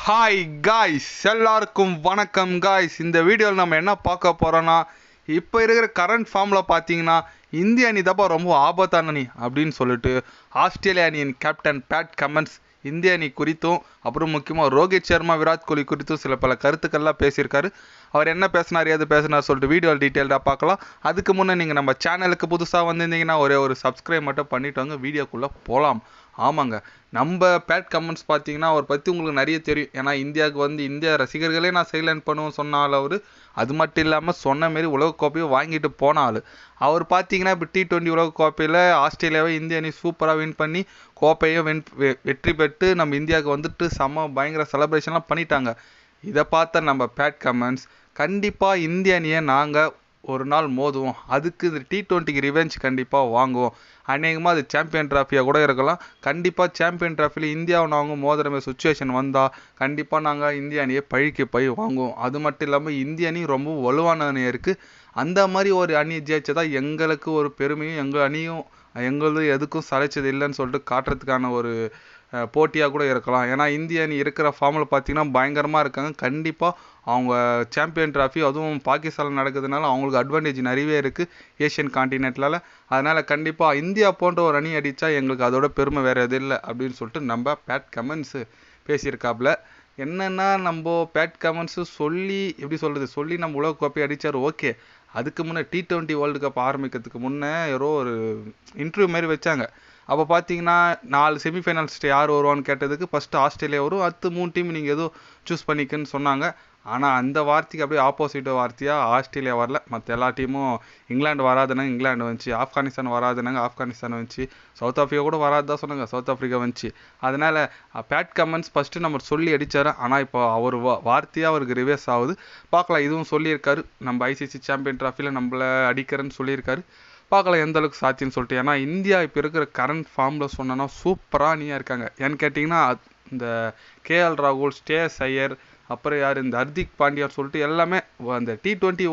Hi guys, எல்லாருக்கும் வணக்கம் guys. இந்த வீடியோவில் நம்ம என்ன பார்க்க போகிறோன்னா, இப்போ இருக்கிற கரண்ட் ஃபார்மில் பார்த்தீங்கன்னா இந்திய அணி தப்பா ரொம்ப ஆபத்தான அணி அப்படின்னு சொல்லிட்டு ஆஸ்திரேலிய அணியின் கேப்டன் பேட் கமின்ஸ் இந்திய அணி குறித்தும் அப்புறம் முக்கியமாக ரோஹித் சர்மா விராட் கோலி குறித்தும் சில பல கருத்துக்கள்லாம் பேசியிருக்காரு. அவர் என்ன பேசினார், எது பேசினார் சொல்லிட்டு வீடியோ டீட்டெயில்டாக பார்க்கலாம். அதுக்கு முன்னே நீங்கள் நம்ம சேனலுக்கு புதுசாக வந்திருந்தீங்கன்னா ஒரே ஒரு சப்ஸ்கிரைப் மட்டும் பண்ணிவிட்டு வாங்க, வீடியோக்குள்ளே போகலாம். ஆமாங்க, நம்ம பேட் கமெண்ட்ஸ் பார்த்தீங்கன்னா அவரை பற்றி உங்களுக்கு நிறைய தெரியும். ஏன்னா இந்தியாவுக்கு இந்திய ரசிகர்களே நான் சைலண்ட் பண்ணுவேன் சொன்னால் அவர், அது மட்டும் இல்லாமல் சொன்ன மாரி உலகக்கோப்பையை வாங்கிட்டு போனாள். அவர் பார்த்தீங்கன்னா இப்போ T20 உலகக்கோப்பையில் ஆஸ்திரேலியாவை இந்திய அணி சூப்பராக வின் பண்ணி கோப்பையும் வெற்றி பெற்று நம்ம இந்தியாவுக்கு வந்துட்டு பயங்கர செலப்ரேஷன்லாம் பண்ணிட்டாங்க. இதை பார்த்த நம்ம பேட் கமெண்ட்ஸ் கண்டிப்பாக இந்திய அணியை நாங்கள் ஒரு நாள் மோதுவோம், அதுக்கு இந்த T20க்கு ரிவெஞ்ச் கண்டிப்பாக வாங்குவோம், அநேகமாக அது சாம்பியன் ட்ராஃபியாக கூட இருக்கலாம். கண்டிப்பாக சாம்பியன் ட்ராஃபியில் இந்தியாவை நாங்கள் மோதுற மாதிரி சுச்சுவேஷன் வந்தால் கண்டிப்பாக நாங்கள் இந்திய அணியை பழிக்கு போய் வாங்குவோம். அது மட்டும் இல்லாமல் இந்திய அணி ரொம்ப வலுவான அணியாக இருக்குது. அந்த மாதிரி ஒரு அணியை ஜெயிச்சதா எங்களுக்கு ஒரு பெருமையும் எங்கள் அணியும் எங்களது எதுக்கும் சளைச்சது இல்லைன்னு சொல்லிட்டு காட்டுறதுக்கான ஒரு போட்டியாக கூட இருக்கலாம். ஏன்னா இந்திய அணி இருக்கிற ஃபார்மில் பார்த்தீங்கன்னா பயங்கரமாக இருக்காங்க. கண்டிப்பாக அவங்க சாம்பியன் ட்ராஃபி அதுவும் பாகிஸ்தானில் நடக்கிறதுனால அவங்களுக்கு அட்வான்டேஜ் நிறையவே இருக்குது ஏஷியன் காண்டினென்ட்லால். அதனால் கண்டிப்பாக இந்தியா போன்ற ஒரு அணி அடித்தா எங்களுக்கு அதோட பெருமை வேறு எது இல்லை அப்படின்னு சொல்லிட்டு நம்ம பேட் கமெண்ட்ஸு பேசியிருக்காப்புல. என்னென்னா நம்ம பேட் கமெண்ட்ஸு சொல்லி நம்ம உலகக்கோப்பை அடித்தார். ஓகே, அதுக்கு முன்னே T20 வேர்ல்டு கப் ஆரம்பிக்கிறதுக்கு முன்னே ஏதோ ஒரு இன்டர்வியூ மாரி வச்சாங்க. அப்போ பார்த்தீங்கன்னா 4 செமிஃபைனல்ஸ்ட்டு யார் வருவான்னு கேட்டதுக்கு ஃபஸ்ட்டு ஆஸ்திரேலியா வரும், அடுத்து 3 டீம் நீங்கள் ஏதோ சூஸ் பண்ணிக்கன்னு சொன்னாங்க. ஆனால் அந்த வார்த்தைக்கு அப்படியே ஆப்போசிட் வார்த்தையாக ஆஸ்திரேலியா வரல. மற்ற எல்லா டீமும் இங்கிலாந்து வராதுனாங்க, இங்கிலாந்து வந்துச்சு. ஆப்கானிஸ்தான் வராதுனாங்க, ஆப்கானிஸ்தான் வந்துச்சு. சவுத் ஆஃப்ரிக்கா கூட வராது தான் சொன்னாங்க, சவுத் ஆஃப்ரிக்கா வந்துச்சு. அதனால் பேட் கமெண்ட்ஸ் ஃபஸ்ட்டு நம்ம சொல்லி அடித்தார். ஆனால் இப்போ அவர் வார்த்தையாக அவருக்கு ரிவேர்ஸ் ஆகுது. பார்க்கலாம், இதுவும் சொல்லியிருக்காரு, நம்ம ICC சாம்பியன் ட்ராஃபியில் நம்மளை அடிக்கிறேன்னு சொல்லியிருக்காரு. பார்க்கலாம் எந்த அளவுக்கு சாத்தியம்னு சொல்லிட்டு. ஏன்னா இந்தியா இப்போ இருக்கிற கரண்ட் ஃபார்மில் சொன்னோன்னா சூப்பராக அணியாக இருக்காங்க. ஏன்னு கேட்டிங்கன்னா இந்த KL ராகுல், ஸ்ரேயஸ் ஐயர், அப்புறம் யார் இந்த ஹர்திக் பாண்டியான்னு சொல்லிட்டு எல்லாமே அந்த T20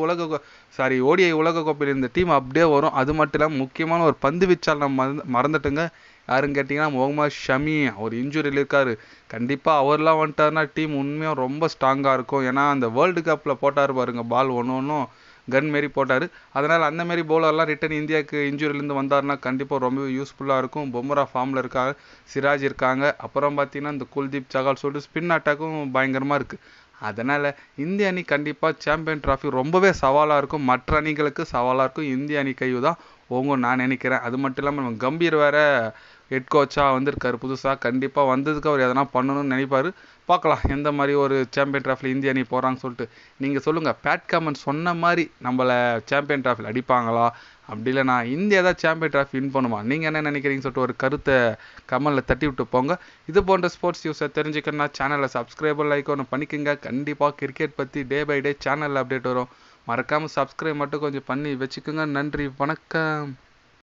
ODI உலகக்கோப்பையில் இந்த டீம் அப்படியே வரும். அது மட்டும் இல்லாமல் முக்கியமான ஒரு பந்து வீச்சால் நம்ம மறந்துட்டுங்க. யாருன்னு கேட்டிங்கன்னா முகமது ஷமி, அவர் இன்ஜுரியில் இருக்கார். கண்டிப்பாக அவர்லாம் வந்துட்டார்னா டீம் உண்மையாக ரொம்ப ஸ்ட்ராங்காக இருக்கும். ஏன்னா அந்த வேர்ல்டு கப்பில் போட்டார் பாருங்க, பால் ஒன்றும் கன் மாரி போட்டார். அதனால் அந்த மாரி பவுலர்லாம் ரிட்டன் இந்தியாவுக்கு இன்ஜுரியிலேருந்து வந்தார்னா கண்டிப்பாக ரொம்ப யூஸ்ஃபுல்லாக இருக்கும். பும்ரா ஃபார்மில் இருக்காங்க, சிராஜ் இருக்காங்க, அப்புறம் பார்த்தீங்கன்னா இந்த குல்தீப் சகால் சொல்லிட்டு ஸ்பின் அட்டாக்கும் பயங்கரமாக இருக்குது. அதனால் இந்திய அணி கண்டிப்பாக சாம்பியன் ட்ராஃபி ரொம்பவே சவாலாக இருக்கும், மற்ற அணிகளுக்கு சவாலாக இருக்கும். இந்திய அணி கைவு தான் ஓங்கும் நான் நினைக்கிறேன். அது மட்டும் இல்லாமல் நம்ம கம்பீர் வேறு ஹெட் கோச்சாக வந்திருக்காரு புதுசாக. கண்டிப்பாக வந்ததுக்கு அவர் எதனா பண்ணணும்னு நினைப்பார். பார்க்கலாம் எந்த மாதிரி ஒரு சாம்பியன் ட்ராஃபியில் இந்திய அணி போகிறாங்கன்னு சொல்லிட்டு. நீங்கள் சொல்லுங்கள், பேட் கமெண்ட் சொன்ன மாதிரி நம்மளை சாம்பியன் ட்ராஃபியில் அடிப்பாங்களா, அப்படி இல்லைனா இந்தியா தான் சாம்பியன் ட்ராஃபி வின் பண்ணுமா, நீங்கள் என்ன நினைக்கிறீங்கன்னு சொல்லிட்டு ஒரு கருத்தை கமெண்டில் தட்டி விட்டு போங்க. இது போன்ற ஸ்போர்ட்ஸ் நியூஸை தெரிஞ்சுக்கணுன்னா சேனலை சப்ஸ்கிரைபர் லைக் ஒன்று பண்ணிக்கோங்க. கண்டிப்பாக கிரிக்கெட் பற்றி டே பை டே சேனலில் அப்டேட் வரும். மறக்காமல் சப்ஸ்கிரைப் மட்டும் கொஞ்சம் பண்ணி வச்சுக்கோங்க. நன்றி, வணக்கம்.